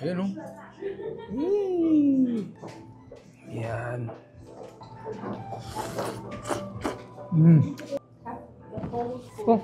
Ayan o. Yan. Oh.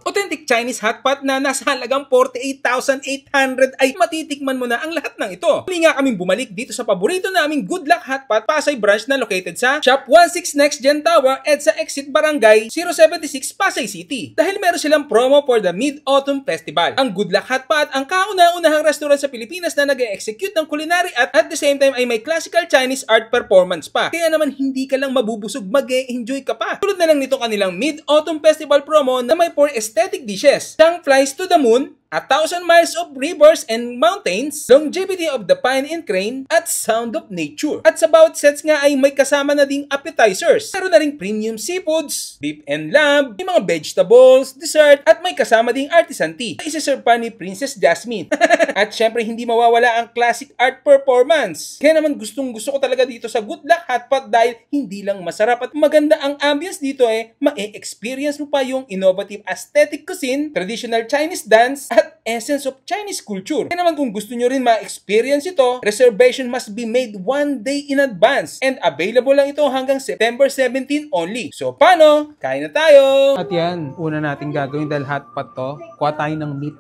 Authentic Chinese hot pot na nasa halagang 48,800 ay matitikman mo na ang lahat ng ito. Muli nga kaming bumalik dito sa paborito naming Good Luck Hot Pot Pasay branch na located sa Shop 16 Next Gen Tower at sa Exit Barangay 076 Pasay City. Dahil meron silang promo for the Mid-Autumn Festival. Ang Good Luck Hot Pot ang kauna-unahang restaurant sa Pilipinas na nag-execute ng culinary at the same time ay may classical Chinese art performance pa. Kaya naman hindi ka lang mabubusog, mag-e-enjoy ka pa. Tulad na lang nito kanilang Mid-Autumn Festival promo na may 4 aesthetic dishes. Tang Flies to the Moon, 1,000 miles of rivers and mountains, longevity of the pine and crane, at sound of nature. At sa bawat sets nga ay may kasama na ding appetizers. Meron na ring premium seafoods, beef and lamb, may mga vegetables, dessert, at may kasama ding artisan tea. Isiserve pa ni Princess Jasmine. At syempre hindi mawawala ang classic art performance. Kaya naman gustong gusto ko talaga dito sa Good Luck Hot Pot dahil hindi lang masarap at maganda ang ambience dito ma-experience mo pa yung innovative aesthetic cuisine, traditional Chinese dance, at essence of Chinese culture. Kaya naman kung gusto nyo rin ma-experience ito, reservation must be made 1 day in advance and available lang ito hanggang September 17 only. So paano? Kain na tayo! At yan, una natin gagawin dahil hot pot to, kuha tayo ng meat.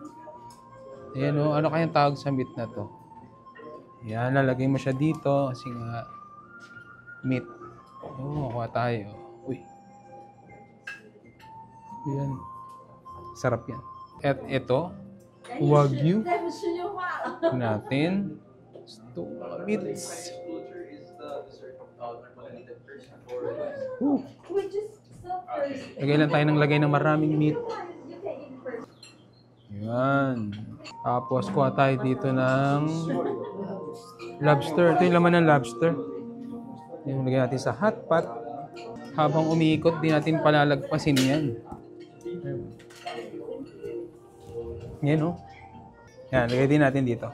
Ayan o, ano kayang tawag sa meat na to? Yan, lalagay mo siya dito kasi nga meat. Kuha tayo. Uy. Ayan. Sarap yan. At ito, Wagyu natin. Ito, meats. Lagay lang tayo ng lagay ng maraming meat. Yan. Tapos, kuha tayo dito ng lobster. Ito yung laman ng lobster. Yung lagay natin sa hot pot. Habang umiikot, di natin palalagpasin yan. Yan o. Yan, lagay din natin dito.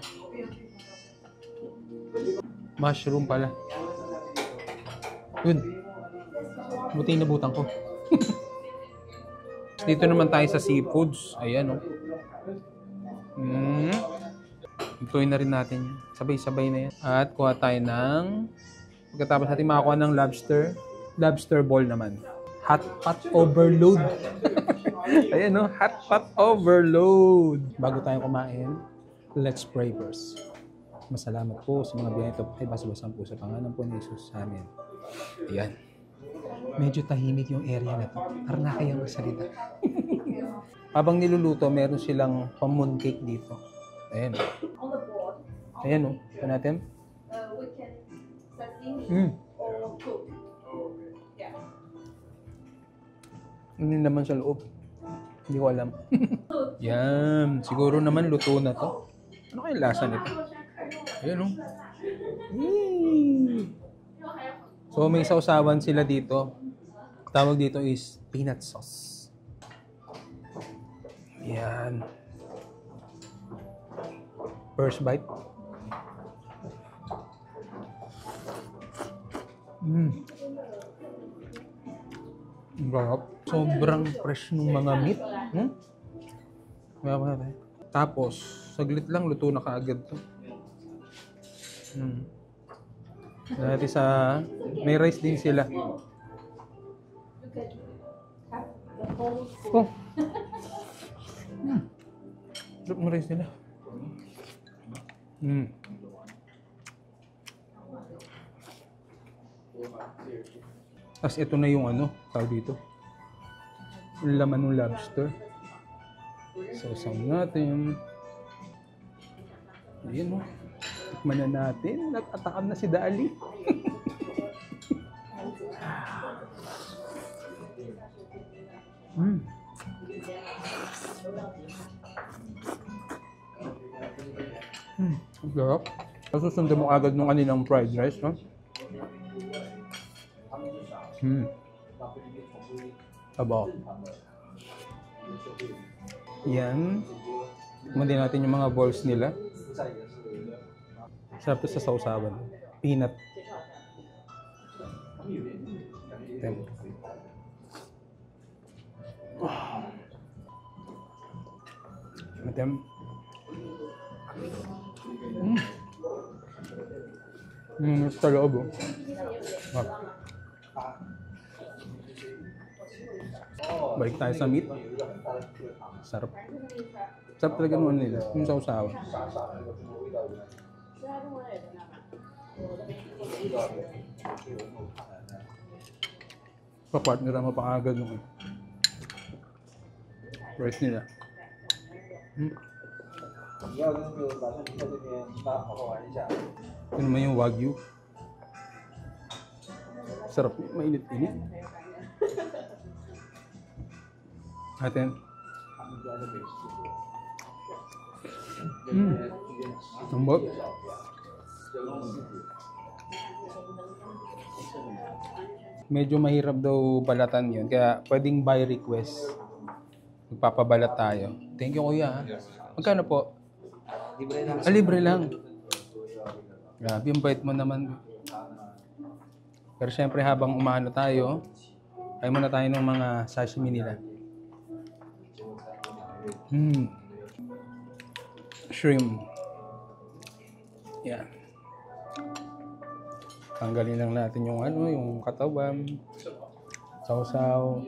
Mushroom pala. Yun. Buti nabutan ko. Dito naman tayo sa seafoods. Ayan o. Ituloy na rin natin yan. Sabay-sabay na yan. At kuha tayo ng... Pagkatapos natin makakuha ng lobster ball naman. Hot pot overload. Ayan no, hot pot overload. Bago tayo kumain, let's pray first. Masalamat po sa mga biyaya ito. Ay, basa-basang po sa pangalan po ni Jesus. Amen. Ayan. Medyo tahimik yung area na to. Para na kayang magsalita. Habang niluluto, meron silang mooncake dito. Ayan. Ayan no. Ito natin. Hindi naman sa loob. Hindi ko alam. Yan. Siguro naman luto na to. Ano kaya lasa nito? Ayan o. So may sausawan sila dito. Tawag dito is peanut sauce. Yan. First bite. Sobrang fresh ng mga meat. Tapos, saglit lang, luto na kaagad to. Dati sa... May rice din sila. Oh! Sarap ng rice nila. Tapos ito na yung ano, tawag dito. Laman ng lobster. Sausaw natin. Ayan o. Tikman na natin. Nag-atakam na si Dali. Ang sarap. Susundan mo agad ng kanilang fried rice, no? Aba. Yan. Tikman din natin yung mga balls nila. Sarap to sa sausawan. Peanut. Matem. Sa loob, oh. Balik tayo sa meat. Sarap. Sarap talaga naman nila. Yung sausawa. Pa-partner ang mapakagad nung rice nila. Ito naman yung wagyu. Sarap. Mainit-init. Atin. Tambok. Medyo mahirap daw balatan yun. Kaya pwedeng by request. Magpapabalat tayo. Thank you, kuya. Magkano po? Libre lang. Libre lang. Grabe, yung bait mo naman. Pero syempre habang umano tayo, ay muna tayo ng mga sashimi nila. Shrimp. Yan. Tanggalin lang natin yung yung katawan. Sausaw.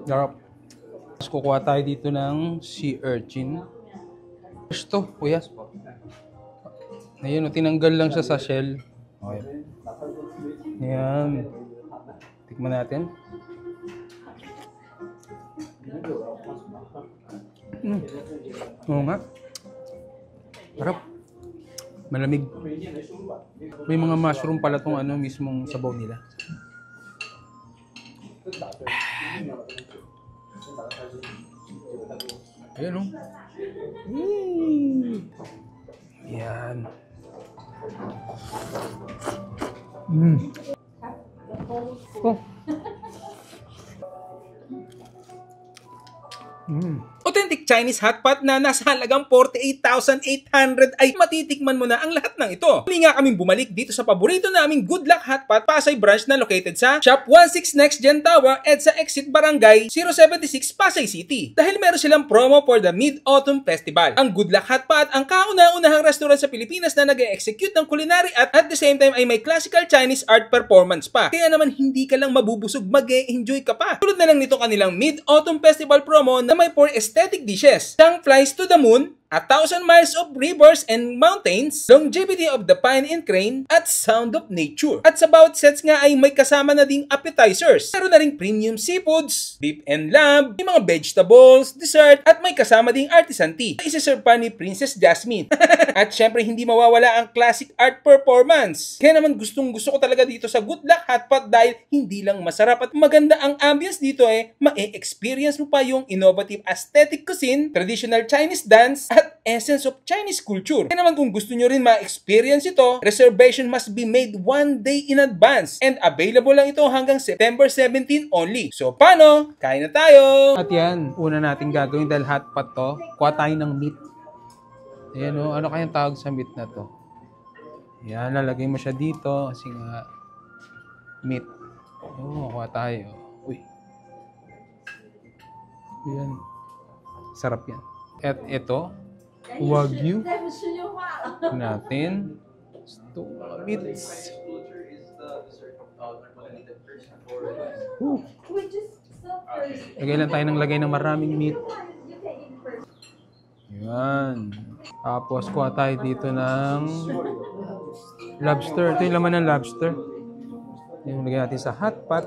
Sarap. Tapos kukuha tayo dito ng sea urchin. Fresh to, kuya. Ayun, tinanggal lang siya sa shell. Okay. Ayan. Tikman natin. Oo nga. Sarap. Malamig. May mga mushroom pala itong mismong sabaw nila. Ayan o. Ayan. Oh. Authentic Chinese hot pot na nasa halagang 48,800 ay matitikman mo na ang lahat ng ito. Muli nga kaming bumalik dito sa paborito naming Good Luck Hot Pot Pasay branch na located sa Shop 16 Next Gen Tower at sa Exit Barangay 076 Pasay City. Dahil meron silang promo for the Mid-Autumn Festival. Ang Good Luck Hot Pot ang kauna-unahang restaurant sa Pilipinas na nag-execute ng culinary at the same time ay may classical Chinese art performance pa. Kaya naman hindi ka lang mabubusog, mag-e-enjoy ka pa. Tulad na lang nito kanilang Mid-Autumn Festival promo na may 4 aesthetic dishes. Tang Flies to the Moon, 1,000 miles of rivers and mountains, longevity of the pine and crane, at sound of nature. At sa bawat sets nga ay may kasama na ding appetizers. Meron na ring premium seafoods, beef and lamb, may mga vegetables, dessert, at may kasama ding artisan tea. Isiserve pa ni Princess Jasmine. At syempre hindi mawawala ang classic art performance. Kaya naman gustong gusto ko talaga dito sa Good Luck Hot Pot dahil hindi lang masarap at maganda ang ambience dito ma-experience mo pa yung innovative aesthetic cuisine, traditional Chinese dance, at essence of Chinese culture. Kaya naman kung gusto nyo rin ma-experience ito, reservation must be made 1 day in advance and available lang ito hanggang September 17 only. So paano? Kain na tayo! At yan, una natin gagawin dahil hot pot to, kuha tayo ng meat. Ayan o, ano kayang tawag sa meat na to? Yan, lalagay mo siya dito kasi nga meat. Kuha tayo. Uy. Ayan. Sarap yan. At ito, wagyu natin. Ito, meats. Lagay lang tayo ng lagay ng maraming meat. Yan. Tapos, kuha tayo dito ng lobster. Ito yung laman ng lobster. Yung lagay natin sa hot pot.